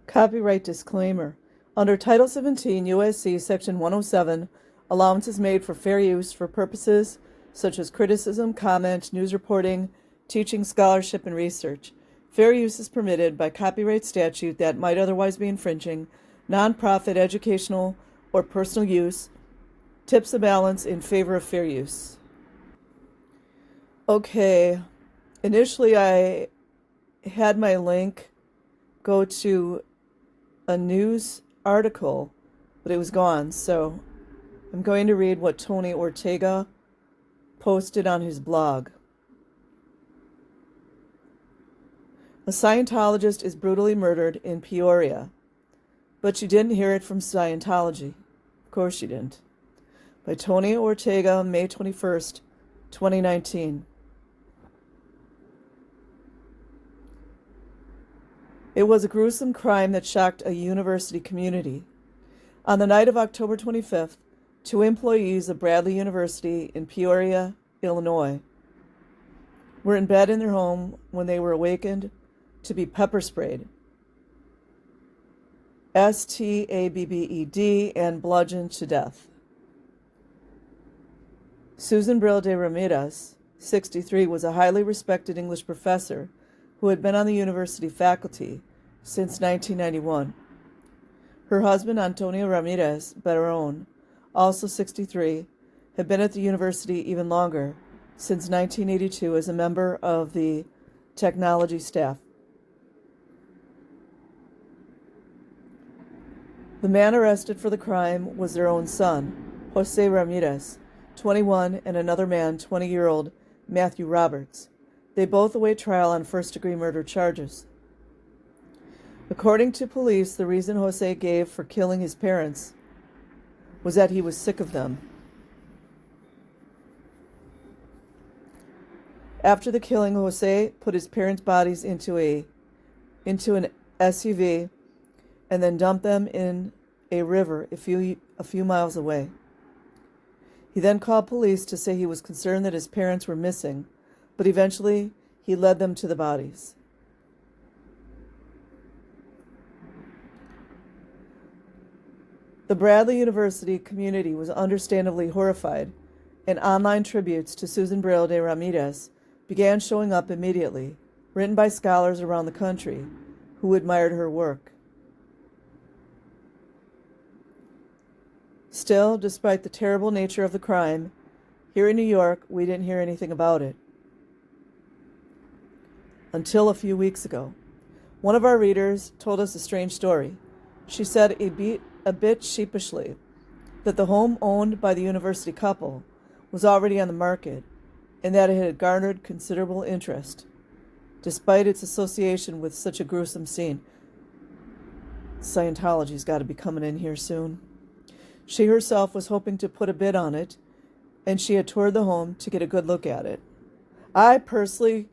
Copyright disclaimer. Under Title 17 U.S.C. Section 107, allowance is made for fair use for purposes such as criticism, comment, news reporting, teaching, scholarship, and research. Fair use is permitted by copyright statute that might otherwise be infringing. Nonprofit, educational, or personal use tips the balance in favor of fair use. Okay, initially I had my link go to a news article, but it was gone, so I'm going to read what Tony Ortega posted on his blog. A Scientologist is brutally murdered in Peoria, but you didn't hear it from Scientology. Of course you didn't. By Tony Ortega, May 21st, 2019. It was a gruesome crime that shocked a university community. On the night of October 25th, 2 employees of Bradley University in Peoria, Illinois, were in bed in their home when they were awakened to be pepper sprayed, STABBED, and bludgeoned to death. Susan Brill de Ramirez, 63, was a highly respected English professor who had been on the university faculty since 1991. Her husband, Antonio Ramirez Barron, also 63, had been at the university even longer, since 1982, as a member of the technology staff. The man arrested for the crime was their own son, Jose Ramirez, 21, and another man, 20-year-old Matthew Roberts. They both await trial on first-degree murder charges. According to police, the reason Jose gave for killing his parents was that he was sick of them. After the killing, Jose put his parents' bodies into an SUV and then dumped them in a river a few miles away. He then called police to say he was concerned that his parents were missing, but eventually he led them to the bodies. The Bradley University community was understandably horrified, and online tributes to Susan Brill de Ramirez began showing up immediately, written by scholars around the country who admired her work. Still, despite the terrible nature of the crime, here in New York, we didn't hear anything about it. Until a few weeks ago. One of our readers told us a strange story. She said a bit sheepishly that the home owned by the university couple was already on the market and that it had garnered considerable interest, despite its association with such a gruesome scene. Scientology's got to be coming in here soon. She herself was hoping to put a bid on it, and she had toured the home to get a good look at it. I personally,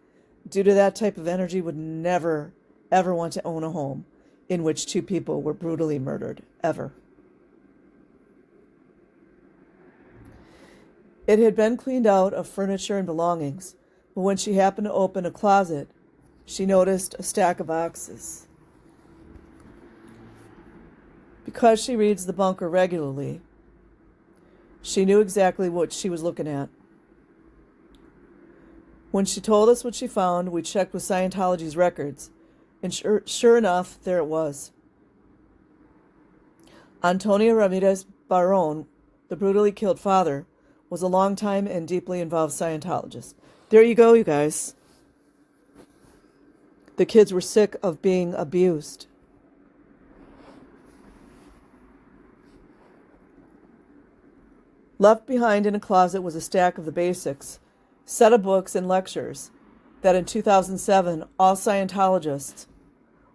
due to that type of energy, would never, ever want to own a home in which 2 people were brutally murdered, ever. It had been cleaned out of furniture and belongings, but when she happened to open a closet, she noticed a stack of boxes. Because she reads the bunker regularly, she knew exactly what she was looking at. When she told us what she found, we checked with Scientology's records, and sure enough, there it was. Antonio Ramirez Barron, the brutally killed father, was a long-time and deeply involved Scientologist. There you go, you guys. The kids were sick of being abused. Left behind in a closet was a stack of the basics, set of books and lectures that in 2007 all Scientologists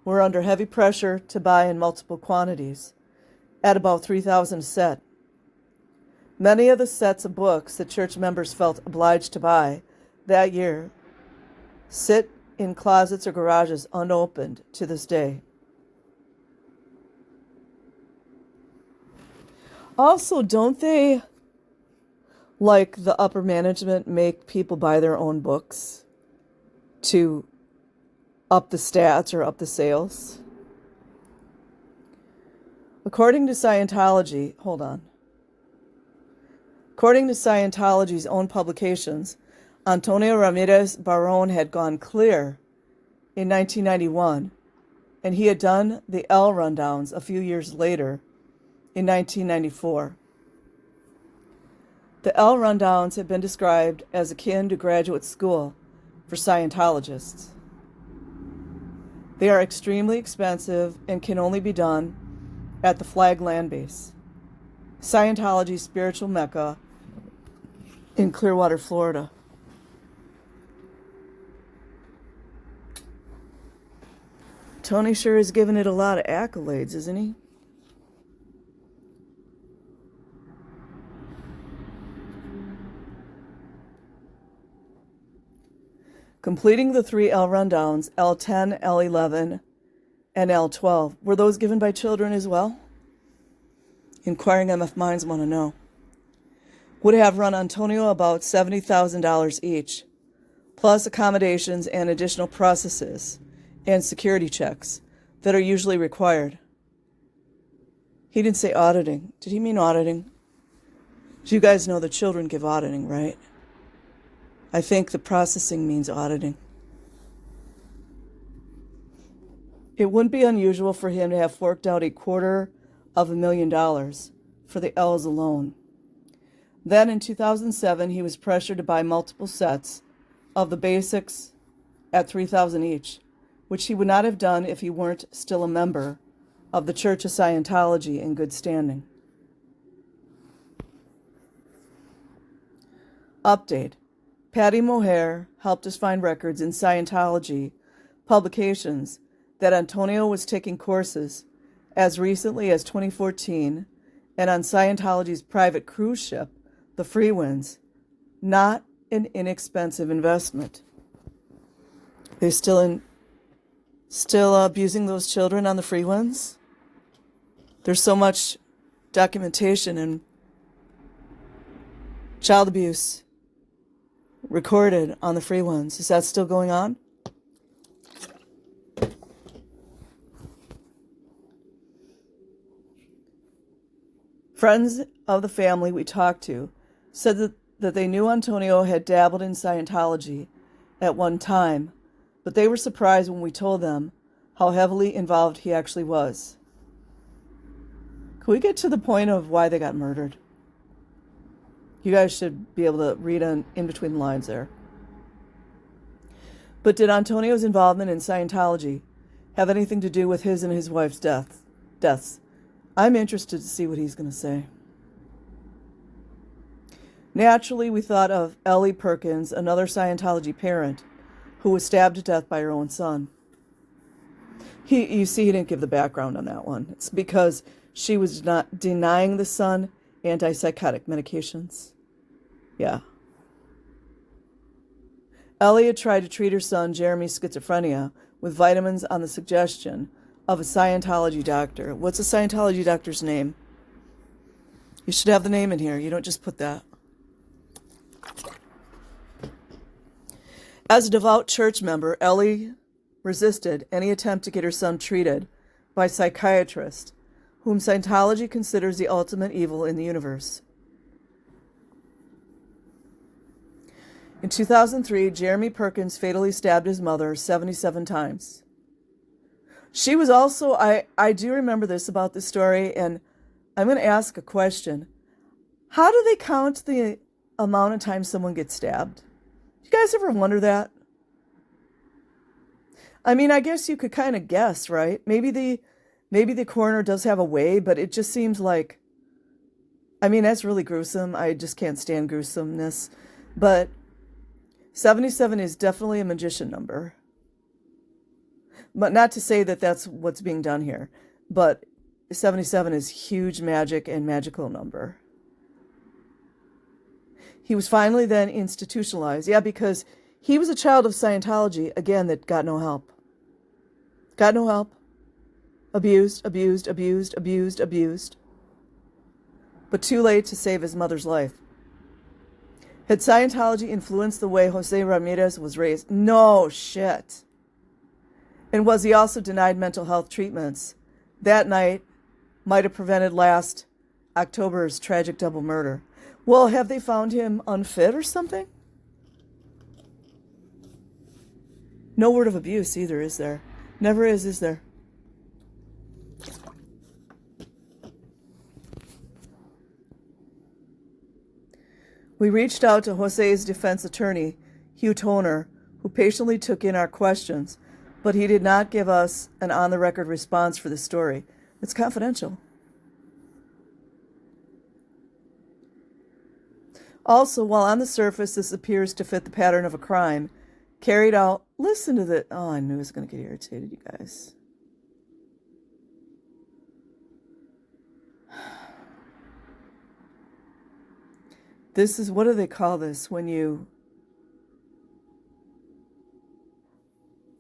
were under heavy pressure to buy in multiple quantities, at about 3,000 a set. Many of the sets of books that church members felt obliged to buy that year sit in closets or garages unopened to this day. Also, don't they, like the upper management, make people buy their own books to up the stats or up the sales? According to Scientology, According to Scientology's own publications, Antonio Ramirez Barón had gone clear in 1991, and he had done the L rundowns a few years later in 1994. The L rundowns have been described as akin to graduate school for Scientologists. They are extremely expensive and can only be done at the Flag Land Base, Scientology's spiritual mecca in Clearwater, Florida. Tony sure is giving it a lot of accolades, isn't he? Completing the 3 L rundowns, L10, L11, and L12, were those given by children as well? Inquiring MF minds want to know. Would have run Antonio about $70,000 each, plus accommodations and additional processes and security checks that are usually required. He didn't say auditing. Did he mean auditing? You guys know the children give auditing, right? I think the processing means auditing. It wouldn't be unusual for him to have forked out $250,000 for the L's alone. Then in 2007, he was pressured to buy multiple sets of the basics at $3,000 each, which he would not have done if he weren't still a member of the Church of Scientology in good standing. Update. Patty Mohair helped us find records in Scientology publications that Antonio was taking courses as recently as 2014 and on Scientology's private cruise ship, the Freewinds, not an inexpensive investment. They're still abusing those children on the Freewinds? There's so much documentation and child abuse recorded on the Freewinds. Is that still going on? Friends of the family we talked to said that they knew Antonio had dabbled in Scientology at one time, but they were surprised when we told them how heavily involved he actually was. Can we get to the point of why they got murdered? You guys should be able to read in between the lines there. But did Antonio's involvement in Scientology have anything to do with his and his wife's deaths? I'm interested to see what he's going to say. Naturally, we thought of Ellie Perkins, another Scientology parent, who was stabbed to death by her own son. You see, he didn't give the background on that one. It's because she was not denying the son antipsychotic medications. Yeah. Ellie had tried to treat her son, Jeremy's schizophrenia, with vitamins on the suggestion of a Scientology doctor. What's a Scientology doctor's name? You should have the name in here. You don't just put that. As a devout church member, Ellie resisted any attempt to get her son treated by psychiatrists, whom Scientology considers the ultimate evil in the universe. In 2003, Jeremy Perkins fatally stabbed his mother 77 times. She was also, I do remember this about this story, and I'm going to ask a question. How do they count the amount of times someone gets stabbed? You guys ever wonder that? I mean, I guess you could kind of guess, right? Maybe the coroner does have a way, but it just seems like, I mean, that's really gruesome. I just can't stand gruesomeness. But 77 is definitely a magician number. But not to say that that's what's being done here. But 77 is huge magic and magical number. He was finally then institutionalized. Yeah, because he was a child of Scientology, again, that got no help. Got no help. Abused. But too late to save his mother's life. Had Scientology influenced the way Jose Ramirez was raised? No shit. And was he also denied mental health treatments? That night, might have prevented last October's tragic double murder. Well, have they found him unfit or something? No word of abuse either, is there? Never is there? We reached out to Jose's defense attorney, Hugh Toner, who patiently took in our questions, but he did not give us an on-the-record response for the story. It's confidential. Also, while on the surface this appears to fit the pattern of a crime carried out, listen to the, oh, I knew I was going to get irritated, you guys. This is, what do they call this when you,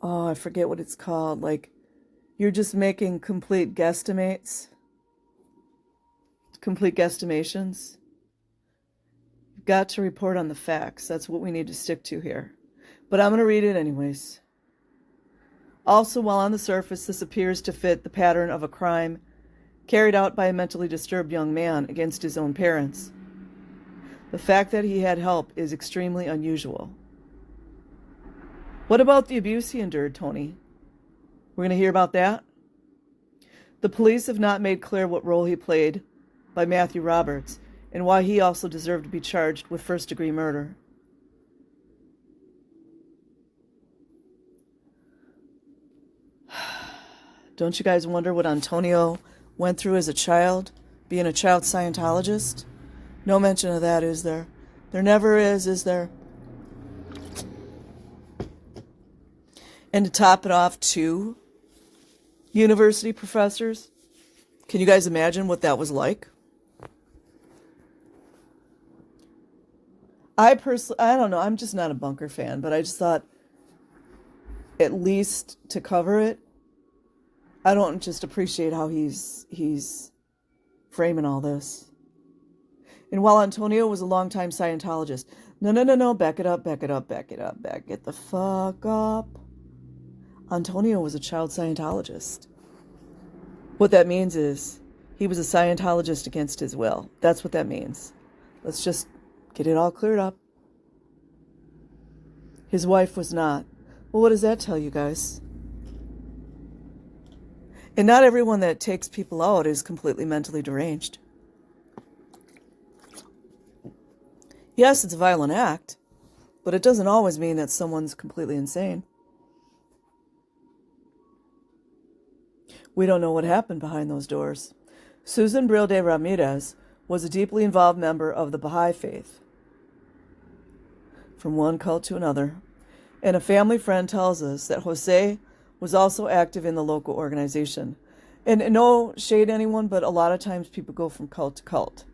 oh, I forget what it's called. Like, you're just making complete guesstimations. You've got to report on the facts. That's what we need to stick to here. But I'm going to read it anyways. Also, while on the surface this appears to fit the pattern of a crime carried out by a mentally disturbed young man against his own parents, the fact that he had help is extremely unusual. What about the abuse he endured, Tony? We're going to hear about that? The police have not made clear what role he played by Matthew Roberts and why he also deserved to be charged with first-degree murder. Don't you guys wonder what Antonio went through as a child, being a child Scientologist? No mention of that, is there? There never is there? And to top it off, 2 university professors. Can you guys imagine what that was like? I don't know, I'm just not a bunker fan, but I just thought, at least to cover it, I don't just appreciate how he's framing all this. And while Antonio was a longtime Scientologist, no, back it up, back it the fuck up. Antonio was a child Scientologist. What that means is he was a Scientologist against his will. That's what that means. Let's just get it all cleared up. His wife was not. Well, what does that tell you guys? And not everyone that takes people out is completely mentally deranged. Yes, it's a violent act, but it doesn't always mean that someone's completely insane. We don't know what happened behind those doors. Susan Bril de Ramirez was a deeply involved member of the Baha'i faith, from one cult to another, and a family friend tells us that Jose was also active in the local organization. And no shade to anyone, but a lot of times people go from cult to cult.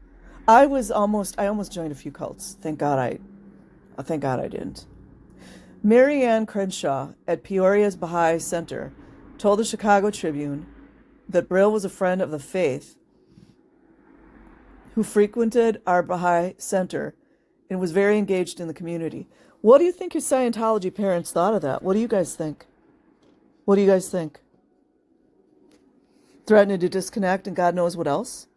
I almost joined a few cults. Thank God I didn't. Mary Ann Crenshaw at Peoria's Baha'i Center told the Chicago Tribune that Brill was a friend of the faith who frequented our Baha'i Center and was very engaged in the community. What do you think your Scientology parents thought of that? What do you guys think? Threatening to disconnect and God knows what else?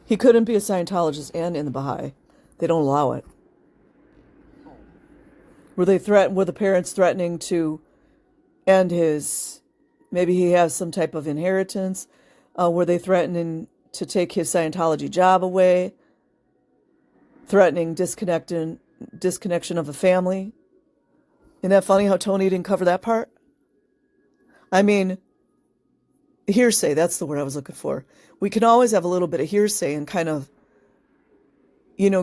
He couldn't be a Scientologist and in the Baha'i. They don't allow it. Were the parents threatening to end his, maybe he has some type of inheritance? Were they threatening to take his Scientology job away? Threatening disconnection of the family? Isn't that funny how Tony didn't cover that part? I mean, hearsay, that's the word I was looking for. We can always have a little bit of hearsay and kind of,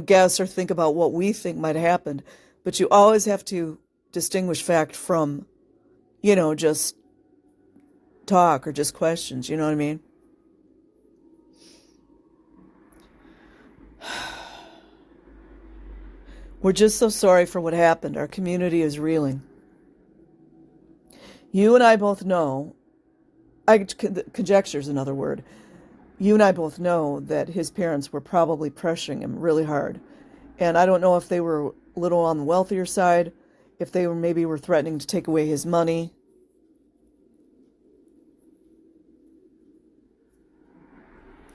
guess or think about what we think might have happened. But you always have to distinguish fact from, just talk or just questions. You know what I mean? We're just so sorry for what happened. Our community is reeling. You and I both know, conjecture is another word. You and I both know that his parents were probably pressuring him really hard. And I don't know if they were a little on the wealthier side, if they were threatening to take away his money.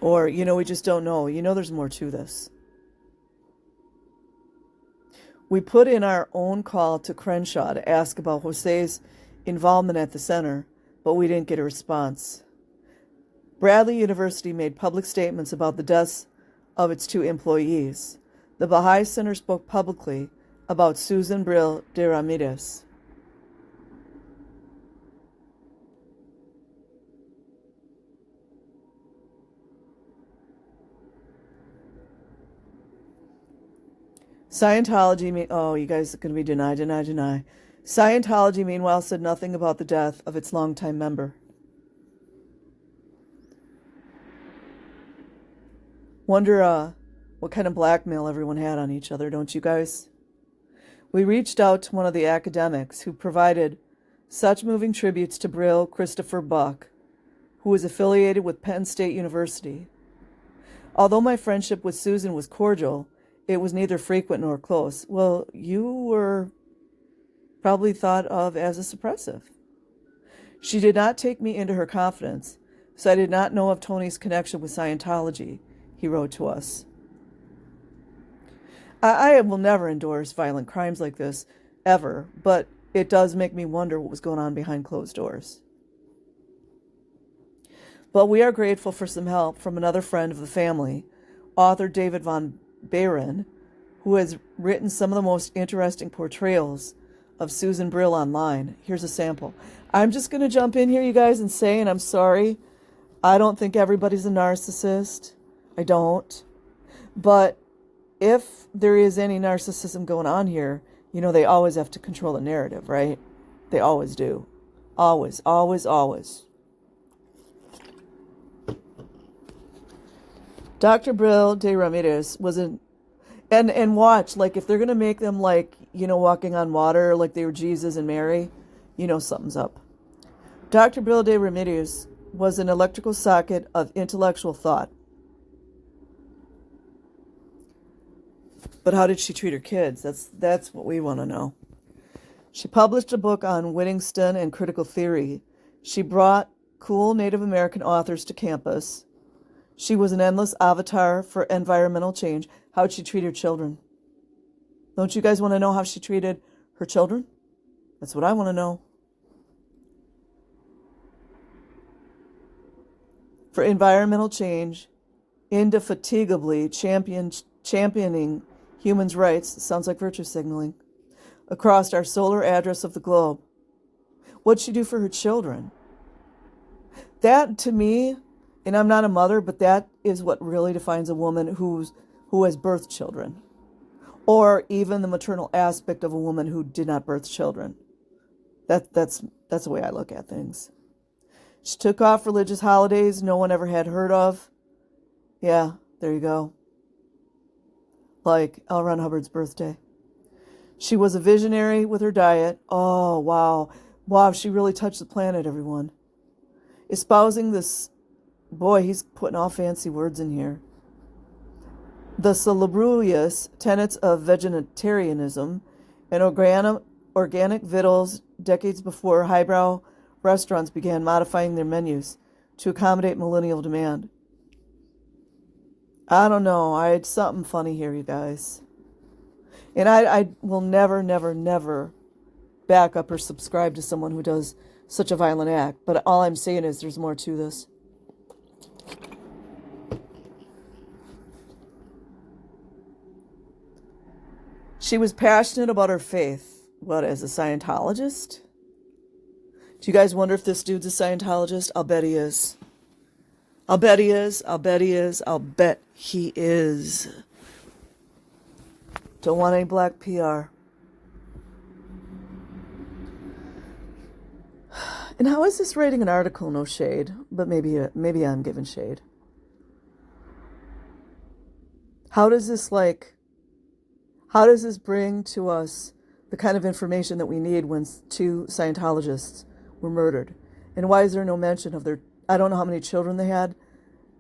Or, we just don't know. There's more to this. We put in our own call to Crenshaw to ask about Jose's involvement at the center, but we didn't get a response. Bradley University made public statements about the deaths of its 2 employees. The Baha'i Center spoke publicly about Susan Brill de Ramirez. Scientology, you guys are going to be deny. Scientology, meanwhile, said nothing about the death of its longtime member. Wonder what kind of blackmail everyone had on each other, don't you guys? We reached out to one of the academics who provided such moving tributes to Brill, Christopher Buck, who was affiliated with Penn State University. Although my friendship with Susan was cordial, it was neither frequent nor close. Well, you were probably thought of as a suppressive. She did not take me into her confidence, so I did not know of Tony's connection with Scientology, he wrote to us. I will never endorse violent crimes like this, ever, but it does make me wonder what was going on behind closed doors. But we are grateful for some help from another friend of the family, author David von Baron, who has written some of the most interesting portrayals of Susan Brill online. Here's a sample. I'm just going to jump in here, you guys, and say, and I'm sorry, I don't think everybody's a narcissist. I don't. But if there is any narcissism going on here, they always have to control the narrative, right? They always do. Always, always, always. Dr. Brill de Ramirez was and watch, like, if they're going to make them like, walking on water, like they were Jesus and Mary, something's up. Dr. Brill de Ramirez was an electrical socket of intellectual thought. But how did she treat her kids? That's what we want to know. She published a book on Whittington and critical theory. She brought cool Native American authors to campus. She was an endless avatar for environmental change. How'd she treat her children? Don't you guys want to know how she treated her children? That's what I want to know. For environmental change, indefatigably championing humans' rights, sounds like virtue signaling, across our solar address of the globe. What'd she do for her children? That, to me, and I'm not a mother, but that is what really defines a woman who has birthed children, or even the maternal aspect of a woman who did not birth children. That's the way I look at things. She took off religious holidays no one ever had heard of. Yeah, there you go. Like L. Ron Hubbard's birthday. She was a visionary with her diet. Oh, wow. Wow, she really touched the planet, everyone. Espousing this, boy, he's putting all fancy words in here. The salubrious tenets of vegetarianism and organic victuals decades before highbrow restaurants began modifying their menus to accommodate millennial demand. I don't know. I had something funny here, you guys. And I will never, never, never back up or subscribe to someone who does such a violent act. But all I'm saying is there's more to this. She was passionate about her faith. What, as a Scientologist? Do you guys wonder if this dude's a Scientologist? I'll bet he is. I'll bet he is. I'll bet he is. I'll bet he is. Don't want any black PR. And how is this writing an article? No shade, but maybe I'm giving shade. How does this bring to us the kind of information that we need when 2 Scientologists were murdered? And why is there no mention of their, I don't know how many children they had,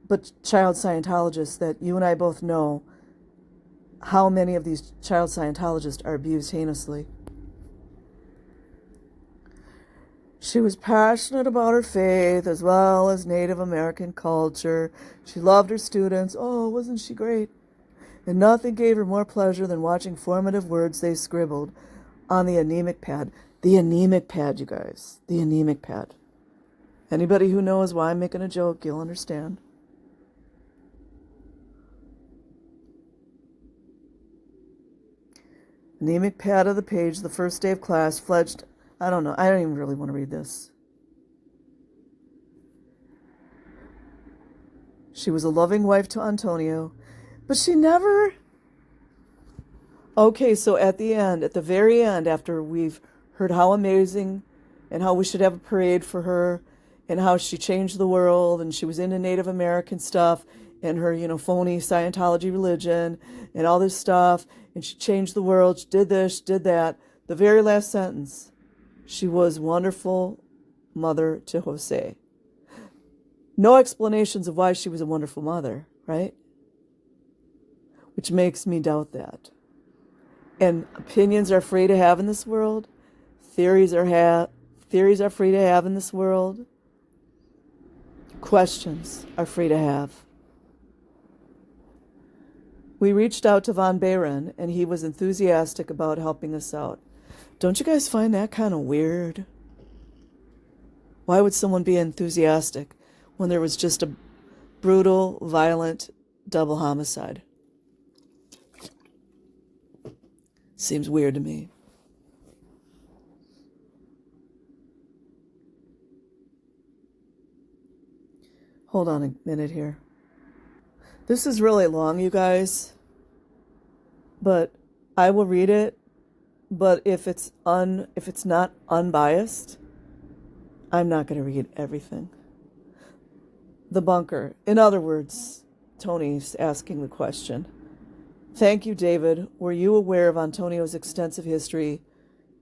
but child Scientologists that you and I both know how many of these child Scientologists are abused heinously. She was passionate about her faith as well as Native American culture. She loved her students. Oh, wasn't she great? And nothing gave her more pleasure than watching formative words they scribbled on the anemic pad. The anemic pad, you guys. The anemic pad. Anybody who knows why I'm making a joke, you'll understand. Anemic pad of the page, the first day of class, fledged. I don't know. I don't even really want to read this. She was a loving wife to Antonio, but she never... Okay, so at the end, at the very end, after we've heard how amazing and how we should have a parade for her and how she changed the world and she was into Native American stuff and her, phony Scientology religion and all this stuff, and she changed the world, she did this, she did that. The very last sentence, she was wonderful mother to Jose. No explanations of why she was a wonderful mother, right? Which makes me doubt that. And opinions are free to have in this world. Theories are free to have in this world. Questions are free to have. We reached out to Von Behren, and he was enthusiastic about helping us out. Don't you guys find that kind of weird? Why would someone be enthusiastic when there was just a brutal, violent, double homicide? Seems weird to me. Hold on a minute here. This is really long, you guys, but I will read it. But if it's not unbiased, I'm not going to read everything. The bunker. In other words, Tony's asking the question. Thank you, David. Were you aware of Antonio's extensive history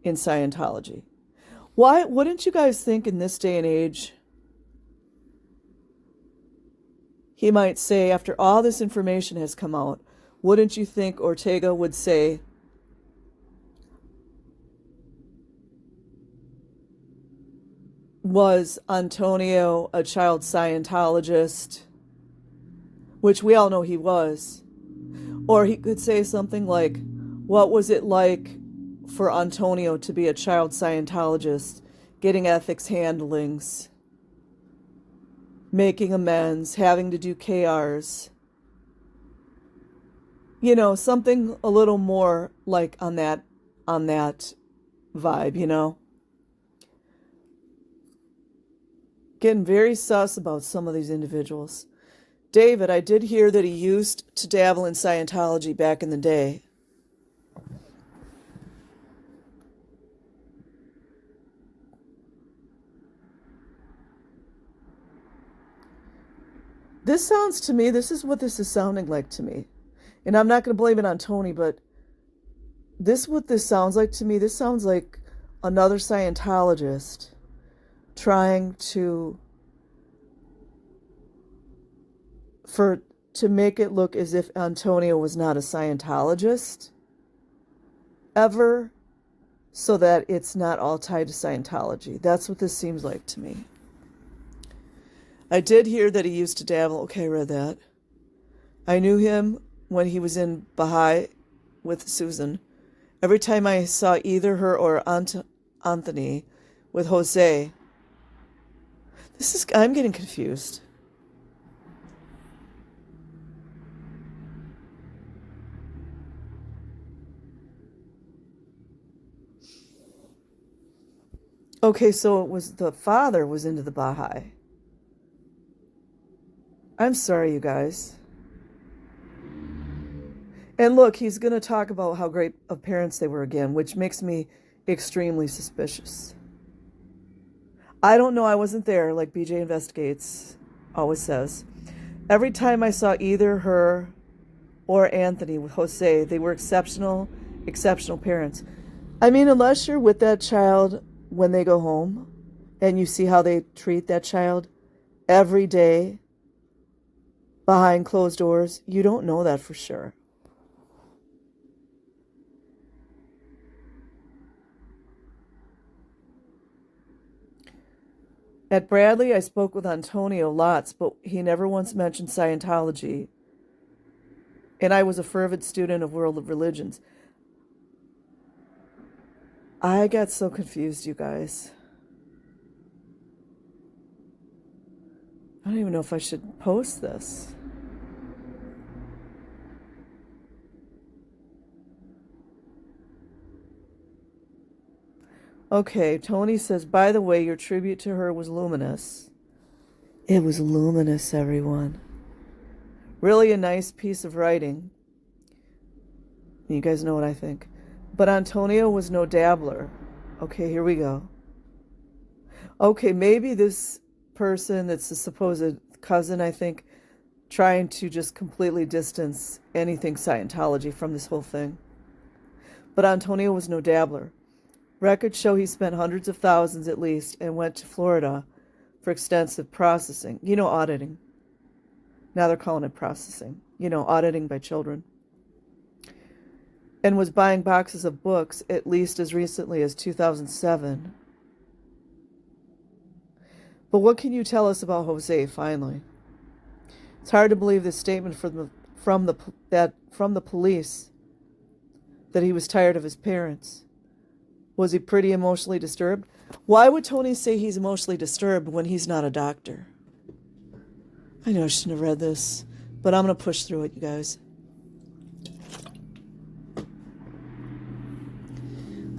in Scientology? Why wouldn't you guys think in this day and age, he might say, after all this information has come out, wouldn't you think Ortega would say, was Antonio a child Scientologist? Which we all know he was. Or he could say something like, what was it like for Antonio to be a child Scientologist, getting ethics handlings, making amends, having to do KRs? Something a little more like on that vibe, Getting very sus about some of these individuals. David, I did hear that he used to dabble in Scientology back in the day. This sounds to me, this is what this is sounding like to me. And I'm not going to blame it on Tony, but what this sounds like to me, this sounds like another Scientologist trying to make it look as if Antonio was not a Scientologist ever, so that it's not all tied to Scientology. That's what this seems like to me. I did hear that he used to dabble. Okay, I read that. I knew him when he was in Baha'i with Susan. Every time I saw either her or Anthony with Jose, I'm getting confused. Okay, so it was the father was into the Baha'i. I'm sorry, you guys. And look, he's going to talk about how great of parents they were again, which makes me extremely suspicious. I don't know, I wasn't there, like BJ Investigates always says. Every time I saw either her or Anthony with Jose, they were exceptional parents. I mean, unless you're with that child when they go home and you see how they treat that child every day behind closed doors, you don't know that for sure. At Bradley, I spoke with Antonio lots, but he never once mentioned Scientology. And I was a fervent student of world of religions. I got so confused, you guys. I don't even know if I should post this. Okay, Tony says, by the way, your tribute to her was luminous. It was luminous, everyone. Really a nice piece of writing. You guys know what I think. But Antonio was no dabbler. Okay, here we go. Okay, maybe this person that's a supposed cousin, I think, trying to just completely distance anything Scientology from this whole thing. But Antonio was no dabbler. Records show he spent hundreds of thousands at least and went to Florida for extensive processing. You know, auditing. Now they're calling it processing. You know, auditing by children. And was buying boxes of books at least as recently as 2007. But what can you tell us about Jose, finally? It's hard to believe this statement from the police that he was tired of his parents. Was he pretty emotionally disturbed? Why would Tony say he's emotionally disturbed when he's not a doctor? I know I shouldn't have read this, but I'm going to push through it, you guys.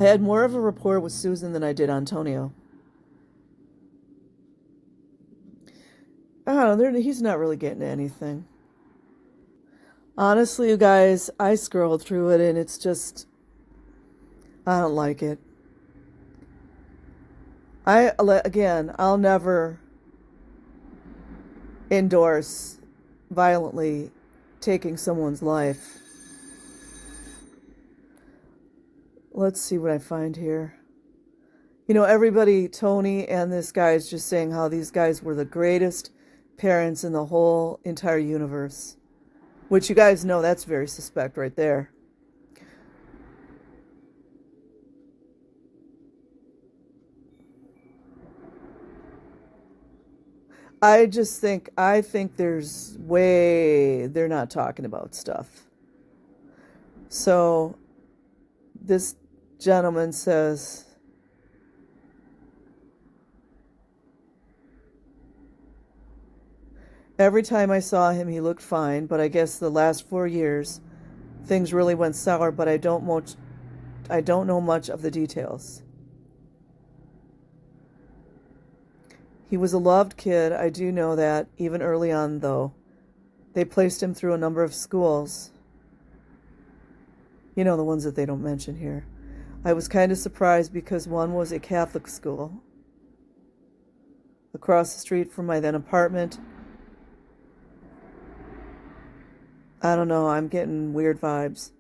I had more of a rapport with Susan than I did Antonio. I don't know, he's not really getting anything. Honestly, you guys, I scrolled through it and it's just, I don't like it. I'll never endorse violently taking someone's life. Let's see what I find here. You know, everybody, Tony and this guy is just saying how these guys were the greatest parents in the whole entire universe. Which you guys know, that's very suspect right there. I think they're not talking about stuff. So this gentleman says, every time I saw him, he looked fine, but I guess the last 4 years, things really went sour, but I don't know much of the details. He was a loved kid, I do know that, even early on, though. They placed him through a number of schools. You know, the ones that they don't mention here. I was kind of surprised because one was a Catholic school. Across the street from my then apartment. I don't know, I'm getting weird vibes.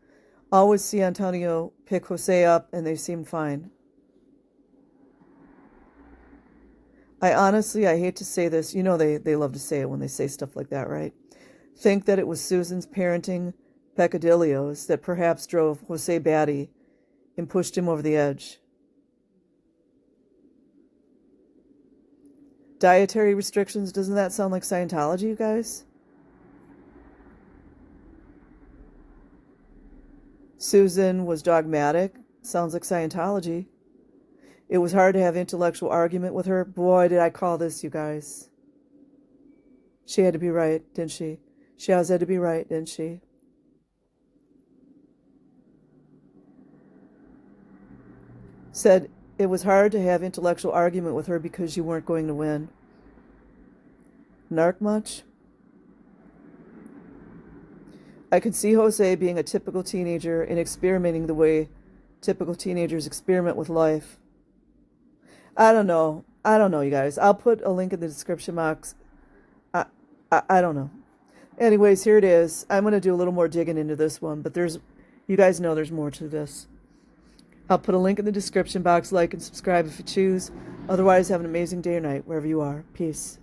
Always see Antonio pick Jose up and they seem fine. I hate to say this, you know they love to say it when they say stuff like that, right? Think that it was Susan's parenting peccadillos that perhaps drove Jose batty and pushed him over the edge. Dietary restrictions, doesn't that sound like Scientology, you guys? Susan was dogmatic, sounds like Scientology. It was hard to have intellectual argument with her. Boy, did I call this, you guys. She had to be right, didn't she? She always had to be right, didn't she? Said it was hard to have intellectual argument with her because you weren't going to win. Narc much? I could see Jose being a typical teenager and experimenting the way typical teenagers experiment with life. I don't know, you guys. I'll put a link in the description box. I don't know. Anyways, here it is. I'm going to do a little more digging into this one, but you guys know there's more to this. I'll put a link in the description box. Like and subscribe if you choose. Otherwise, have an amazing day or night wherever you are. Peace.